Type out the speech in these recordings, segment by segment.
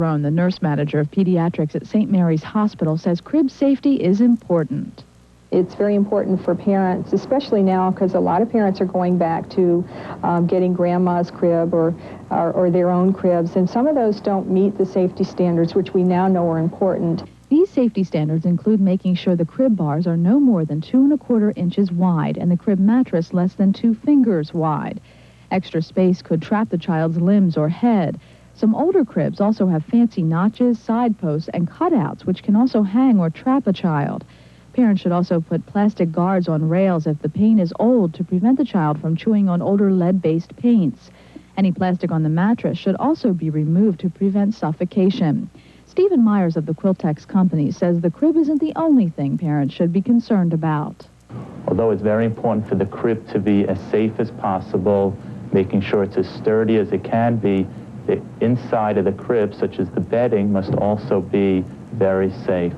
Roan, the nurse manager of pediatrics at St. Mary's Hospital, says crib safety is important. It's very important for parents, especially now because a lot of parents are going back to getting grandma's crib or their own cribs, and some of those don't meet the safety standards, which we now know are important. These safety standards include making sure the crib bars are no more than 2 1/4 inches wide and the crib mattress less than 2 fingers wide. Extra space could trap the child's limbs or head. Some older cribs also have fancy notches, side posts, and cutouts, which can also hang or trap a child. Parents should also put plastic guards on rails if the paint is old to prevent the child from chewing on older lead-based paints. Any plastic on the mattress should also be removed to prevent suffocation. Stephen Myers of the Quiltex Company says the crib isn't the only thing parents should be concerned about. Although it's very important for the crib to be as safe as possible, making sure it's as sturdy as it can be, the inside of the crib, such as the bedding, must also be very safe.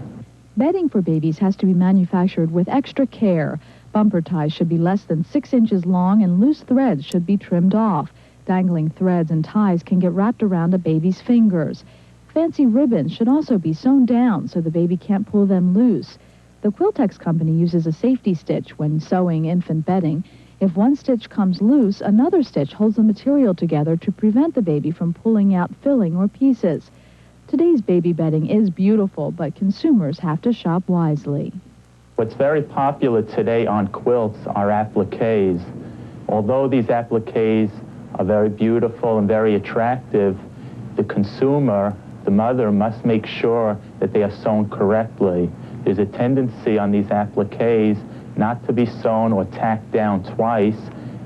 Bedding for babies has to be manufactured with extra care. Bumper ties should be less than 6 inches long and loose threads should be trimmed off. Dangling threads and ties can get wrapped around a baby's fingers. Fancy ribbons should also be sewn down so the baby can't pull them loose. The Quiltex Company uses a safety stitch when sewing infant bedding. If one stitch comes loose, another stitch holds the material together to prevent the baby from pulling out filling or pieces. Today's baby bedding is beautiful, but consumers have to shop wisely. What's very popular today on quilts are appliques. Although these appliques are very beautiful and very attractive, the consumer, the mother, must make sure that they are sewn correctly. There's a tendency on these appliques not to be sewn or tacked down twice,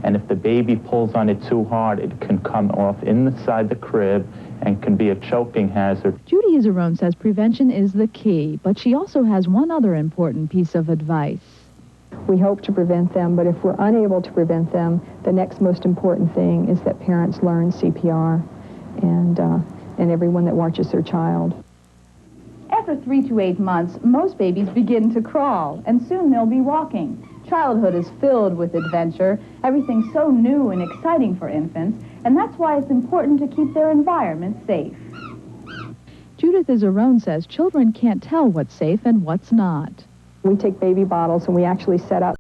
and if the baby pulls on it too hard, it can come off inside the crib and can be a choking hazard. Judy Izzarone says prevention is the key, but she also has one other important piece of advice. We hope to prevent them, but if we're unable to prevent them, the next most important thing is that parents learn CPR and everyone that watches their child. After 3 to 8 months, most babies begin to crawl, and soon they'll be walking. Childhood is filled with adventure, everything so new and exciting for infants, and that's why it's important to keep their environment safe. Judith Izzarone says children can't tell what's safe and what's not. We take baby bottles and we actually set up